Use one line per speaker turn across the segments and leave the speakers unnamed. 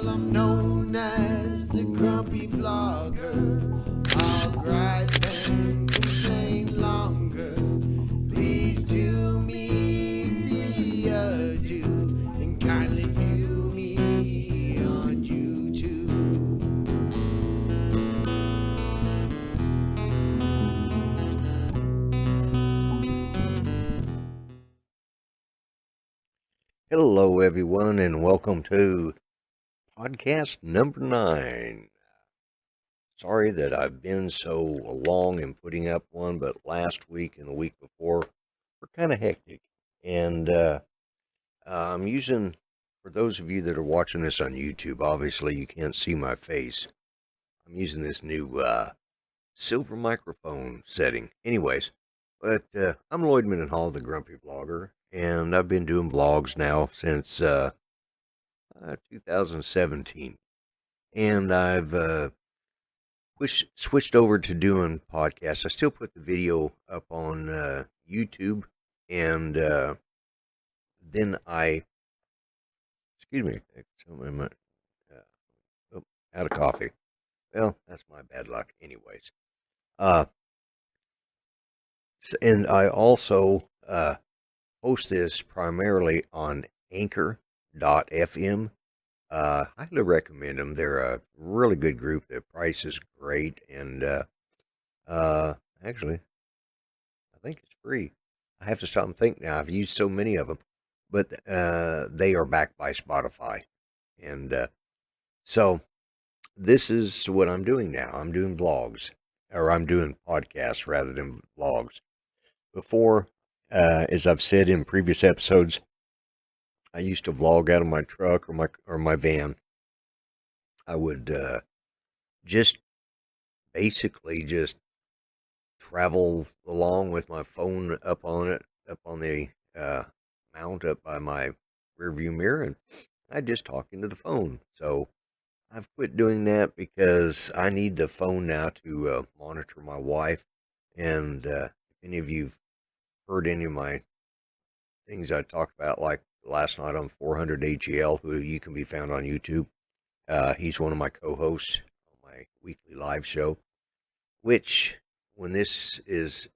Well, I'm known as the grumpy vlogger. I'll gripe and complain longer. Please do me the adieu and kindly view me on YouTube.
Hello, everyone, and welcome to podcast number 9. Sorry that I've been so long in putting up one, but last week and the week before were kind of hectic. And I'm using, for those of you that are watching this on YouTube, obviously you can't see my face. I'm using this new silver microphone setting. Anyways, but I'm Lloyd Mendenhall, the Grumpy Vlogger, and I've been doing vlogs now since 2017. And I've switched over to doing podcasts. I still put the video up on YouTube, and then excuse me, oh, out of coffee. Well, that's my bad luck, anyways. Uh, and I also post this primarily on Anchor.fm. Highly recommend them. They're a really good group. The price is great, and actually, I think it's free. I have to stop and think now. I've used so many of them, but they are backed by Spotify, and so this is what I'm doing now. I'm doing vlogs, or I'm doing podcasts rather than vlogs. Before, as I've said in previous episodes, I used to vlog out of my truck or my van. I would just basically just travel along with my phone up on the mount up by my rear view mirror, and I just talk into the phone. So I've quit doing that because I need the phone now to monitor my wife. And if any of you've heard any of my things I talked about, like last night on 400 AGL, who you can be found on YouTube, he's one of my co-hosts on my weekly live show, which when this is,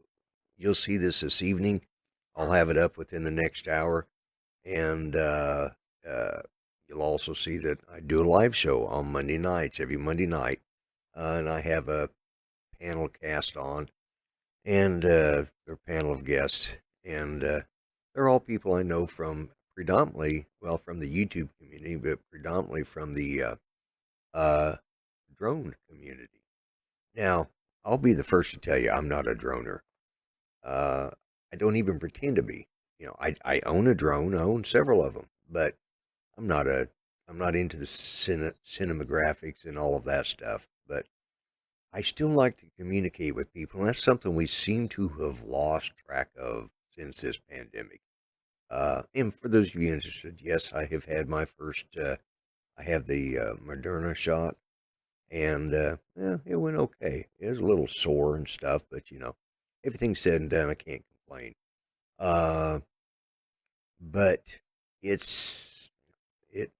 you'll see this evening. I'll have it up within the next hour, and you'll also see that I do a live show on Monday nights, every Monday night, and I have a panel cast on, and a panel of guests, and they're all people I know from predominantly, well, from the YouTube community, but predominantly from the uh, drone community. Now, I'll be the first to tell you I'm not a droner. Uh, I don't even pretend to be. I own a drone. I own several of them, but I'm not a I'm not into the cinematographics and all of that stuff. But I still like to communicate with people, and that's something we seem to have lost track of since this pandemic. And for those of you interested, yes, I have had my first. I have the Moderna shot, and yeah, it went okay. It was a little sore and stuff, but everything said and done, I can't complain. Uh, but it's it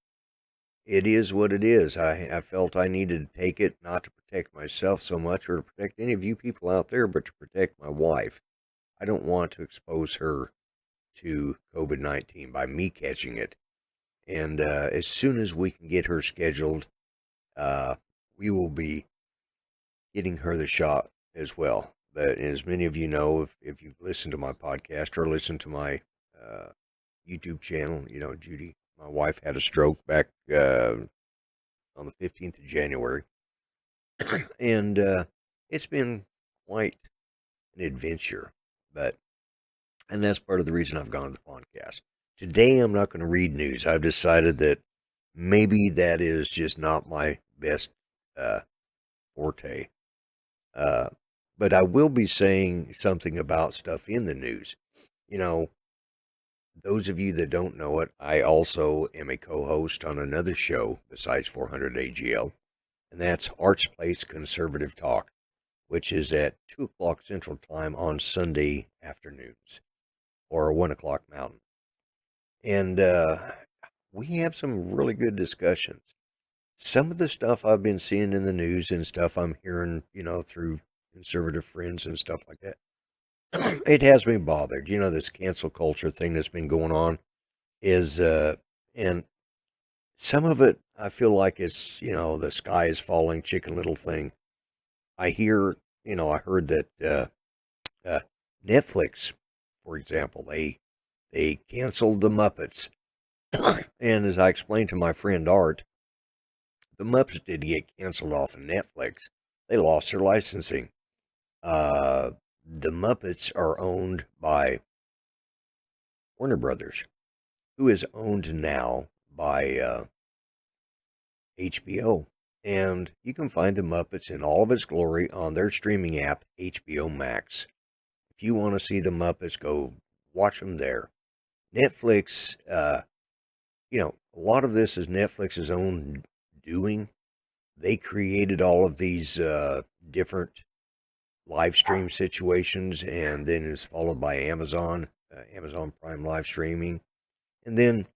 it is what it is. I felt I needed to take it not to protect myself so much or to protect any of you people out there, but to protect my wife. I don't want to expose her to COVID-19 by me catching it. And as soon as we can get her scheduled, uh, we will be getting her the shot as well. But as many of you know, if you've listened to my podcast or listened to my uh, YouTube channel, Judy, my wife had a stroke back on the 15th of January. And it's been quite an adventure. And that's part of the reason I've gone to the podcast. Today, I'm not going to read news. I've decided that maybe that is just not my best forte. Uh, but I will be saying something about stuff in the news. You know, those of you that don't know it, I also am a co-host on another show besides 400 AGL, and that's Arts Place Conservative Talk, which is at 2 o'clock Central Time on Sunday afternoons, or 1 o'clock Mountain. And we have some really good discussions. some of the stuff I've been seeing in the news and stuff I'm hearing, through conservative friends and stuff like that, it has me bothered. This cancel culture thing that's been going on is, and some of it, I feel like it's, the sky is falling, chicken little thing. I hear, I heard that uh, Netflix, for example, they canceled the Muppets, and as I explained to my friend Art, the Muppets did get canceled off of Netflix. They lost their licensing. Uh, the Muppets are owned by Warner Brothers, who is owned now by HBO. And you can find the Muppets in all of its glory on their streaming app, HBO Max. If you want to see the Muppets, go watch them there. Netflix, a lot of this is Netflix's own doing. They created all of these different live stream situations, and then it's followed by Amazon Prime live streaming, and then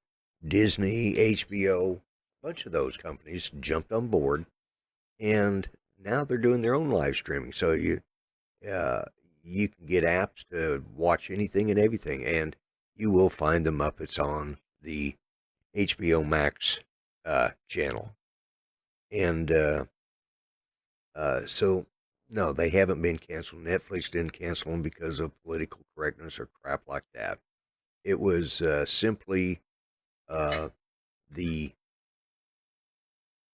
Disney, HBO, a bunch of those companies jumped on board, and now they're doing their own live streaming. So uh, you can get apps to watch anything and everything, and you will find the Muppets on the HBO Max channel. And so, no, they haven't been canceled. Netflix didn't cancel them because of political correctness or crap like that. It was simply uh, the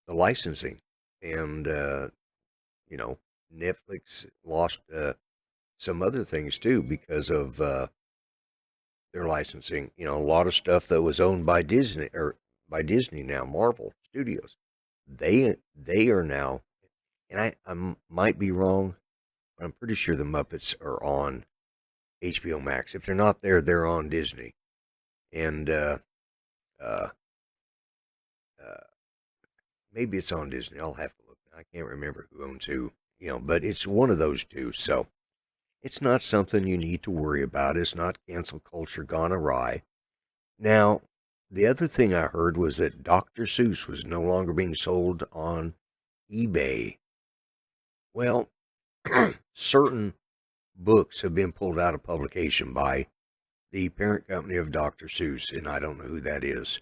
licensing, and you know, Netflix lost some other things too because of their licensing. A lot of stuff that was owned by Disney or by Disney now, Marvel Studios. They are now, and I might be wrong, but I'm pretty sure the Muppets are on HBO Max. If they're not there, they're on Disney. And uh, uh, maybe it's on Disney. I'll have to look. I can't remember who owns who, but it's one of those two. So it's not something you need to worry about. It's not cancel culture gone awry. Now, the other thing I heard was that Dr. Seuss was no longer being sold on eBay. Well, certain books have been pulled out of publication by the parent company of Dr. Seuss, and I don't know who that is,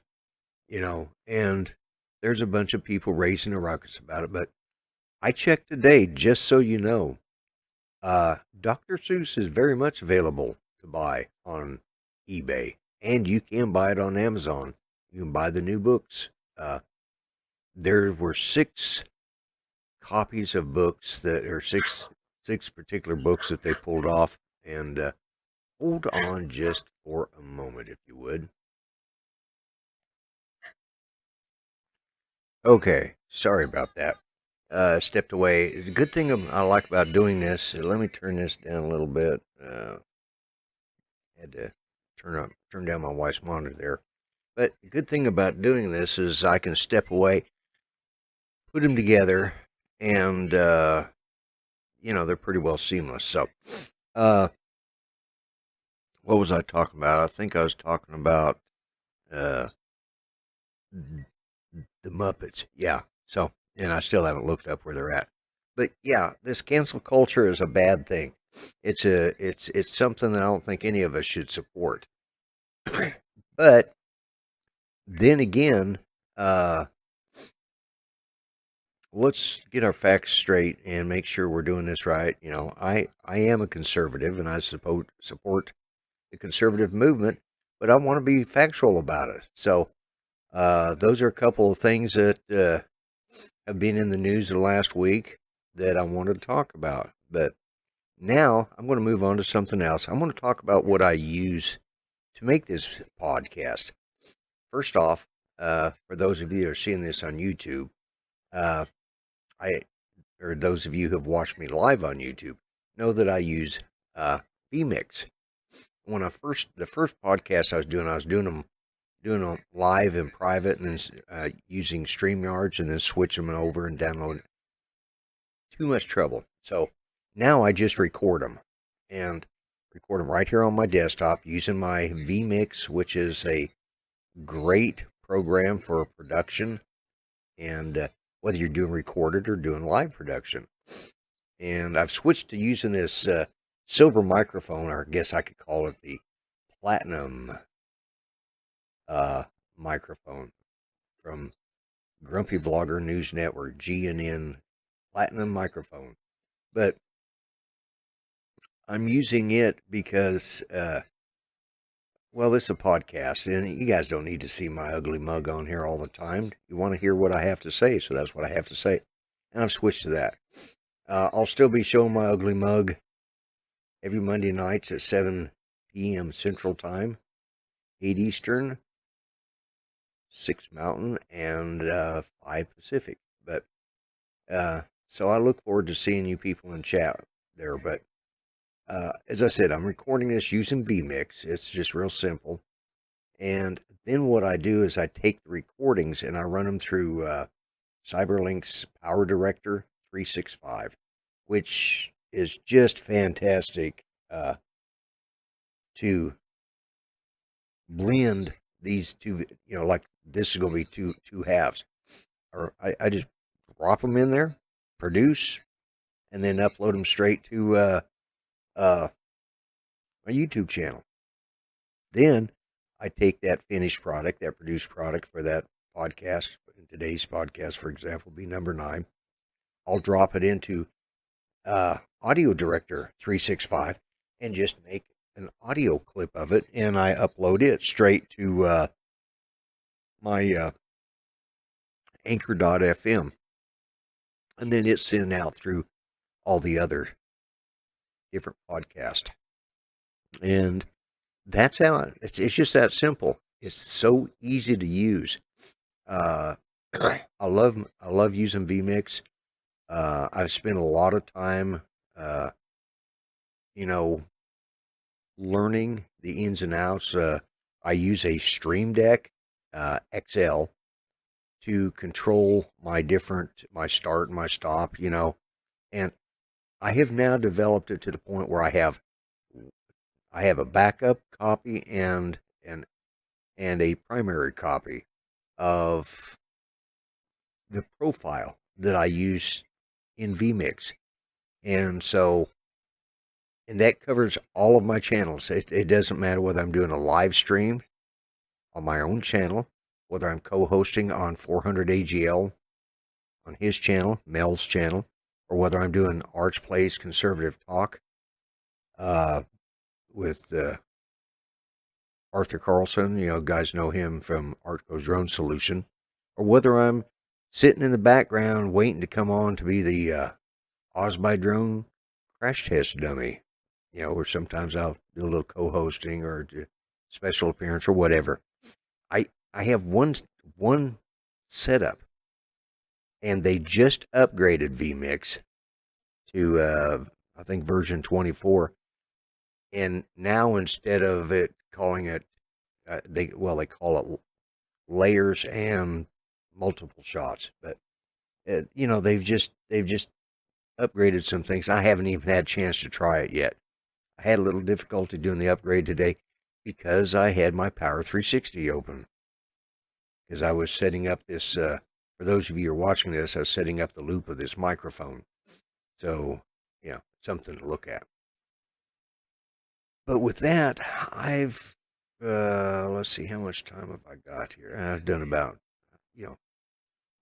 and there's a bunch of people raising a ruckus about it, but I checked today, just so you know, Dr. Seuss is very much available to buy on eBay, and you can buy it on Amazon. You can buy the new books. There were 6 copies of books that are six particular books that they pulled off, and hold on just for a moment, if you would. Okay, sorry about that. Stepped away. The good thing I like about doing this, let me turn this down a little bit. Had to turn down my wife's monitor there. But the good thing about doing this is I can step away, put them together, and they're pretty well seamless. So, uh, what was I talking about? I think I was talking about uh, the Muppets. Yeah. So, and I still haven't looked up where they're at. But yeah, this cancel culture is a bad thing. It's something that I don't think any of us should support. But then again, let's get our facts straight and make sure we're doing this right. I am a conservative and I support the conservative movement, but I want to be factual about it. So those are a couple of things that have been in the news the last week that I wanted to talk about. But now I'm going to move on to something else. I'm going to talk about what I use to make this podcast. First off, for those of you that are seeing this on YouTube, uh, I or those of you who have watched me live on YouTube know that I use vMix. When the first podcast I was doing them live in private, and then using StreamYards, and then switching them over and downloading. Too much trouble. So now I just record them right here on my desktop using my vMix, which is a great program for production. And whether you're doing recorded or doing live production. And I've switched to using this silver microphone, or I guess I could call it the platinum microphone from Grumpy Vlogger News Network, GNN platinum microphone. But I'm using it because, well, this is a podcast, and you guys don't need to see my ugly mug on here all the time. You want to hear what I have to say, so that's what I have to say. And I've switched to that. I'll still be showing my ugly mug every Monday nights at 7 p.m. Central Time, 8 Eastern, 6 Mountain, and 5 Pacific. But so I look forward to seeing you people in chat there. But as I said, I'm recording this using vMix. It's just real simple. And then what I do is I take the recordings and I run them through Cyberlink's Power Director 365, which is just fantastic to blend these two. Like this is going to be two halves. Or I just drop them in there, produce, and then upload them straight to my YouTube channel. Then I take that finished product, that produced product for that podcast, in today's podcast, for example, be number 9. I'll drop it into Audio Director 365 and just make an audio clip of it, and I upload it straight to my Anchor.fm. And then it's sent out through all the other different podcasts. And that's how it's just that simple. It's so easy to use. I love using vMix. I've spent a lot of time, learning the ins and outs. I use a Stream Deck XL to control my start and my stop, and I have now developed it to the point where I have a backup copy and a primary copy of the profile that I use in vMix. And that covers all of my channels. It doesn't matter whether I'm doing a live stream on my own channel, whether I'm co-hosting on 400 AGL on his channel, Mel's channel, or whether I'm doing Arch Plays Conservative Talk with Arthur Carlson. Guys know him from Artco's Drone Solution, or whether I'm sitting in the background waiting to come on to be the Osby Drone crash test dummy, or sometimes I'll do a little co-hosting or do special appearance or whatever. I have one setup, and they just upgraded vMix to I think version 24, and now instead of it calling it they call it layers and multiple shots, but they've just upgraded some things. I haven't even had a chance to try it yet. I had a little difficulty doing the upgrade today because I had my Power 360 open, because I was setting up this for those of you who are watching this, I was setting up the loop of this microphone, so something to look at. But with that, I've let's see, how much time have I got here? I've done about,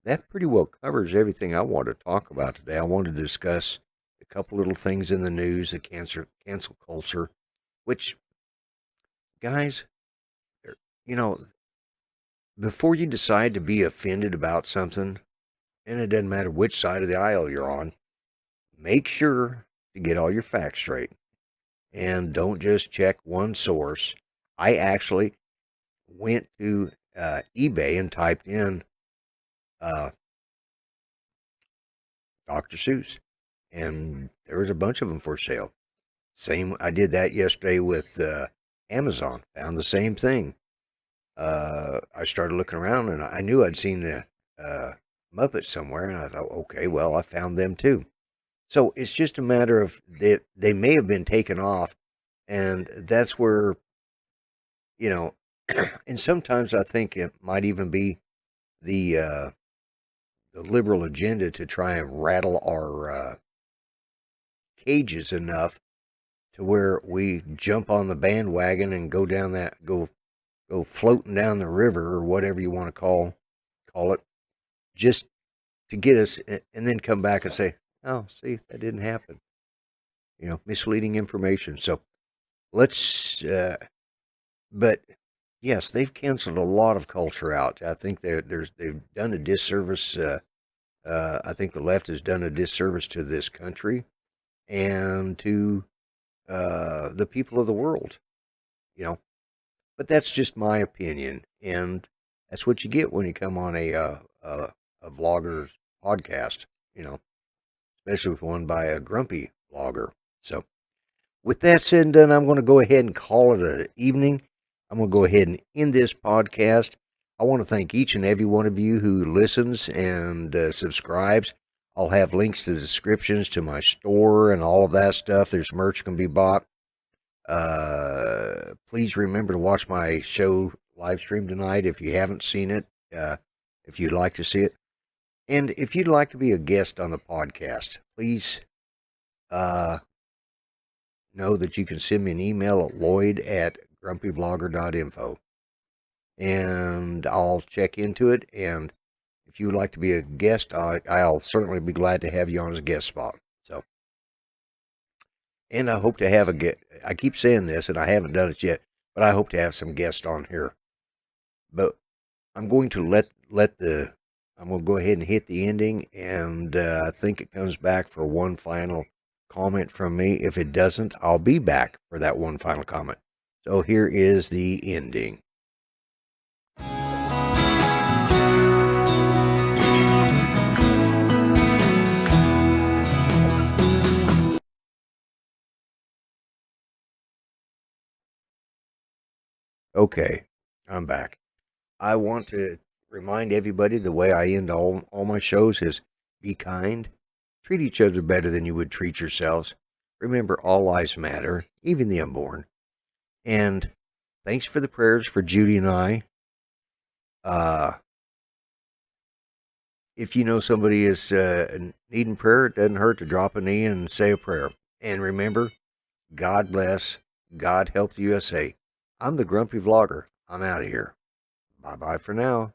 that pretty well covers everything I want to talk about today. I want to discuss a couple little things in the news, the cancel culture, which, guys, before you decide to be offended about something, and it doesn't matter which side of the aisle you're on, make sure to get all your facts straight. And don't just check one source. I actually went to eBay and typed in Dr. Seuss, and there was a bunch of them for sale. I did that yesterday with Amazon. Found the same thing. I started looking around, and I knew I'd seen the Muppets somewhere, and I thought, okay, well, I found them too. So it's just a matter of they may have been taken off, and that's where, and sometimes I think it might even be the the liberal agenda to try and rattle our cages enough to where we jump on the bandwagon and go down go floating down the river or whatever you want to call it, just to get us, and then come back and say, "Oh, see, that didn't happen." Misleading information. So let's. But yes, they've canceled a lot of culture out. I think they've done a disservice. I think the left has done a disservice to this country and to the people of the world. You know, but that's just my opinion, and that's what you get when you come on a vlogger's podcast. Especially with one by a grumpy vlogger. So, with that said and done, I'm going to go ahead and call it an evening. I'm going to go ahead and end this podcast. I want to thank each and every one of you who listens and subscribes. I'll have links to the descriptions to my store and all of that stuff. There's merch can be bought. Please remember to watch my show live stream tonight if you haven't seen it, if you'd like to see it. And if you'd like to be a guest on the podcast, please know that you can send me an email at lloyd@grumpyvlogger.info. And I'll check into it. And if you would like to be a guest, I'll certainly be glad to have you on as a guest spot. So, and I hope to have I keep saying this, and I haven't done it yet, but I hope to have some guests on here. But I'm going to I'm going to go ahead and hit the ending, and I think it comes back for one final comment from me. If it doesn't, I'll be back for that one final comment. So here is the ending. Okay, I'm back. I want to remind everybody the way I end all my shows is be kind, treat each other better than you would treat yourselves. Remember, all lives matter, even the unborn. And thanks for the prayers for Judy and I. If you know somebody is needing prayer, it doesn't hurt to drop a knee and say a prayer. And remember, God bless, God help the USA. I'm the Grumpy Vlogger. I'm out of here. Bye-bye for now.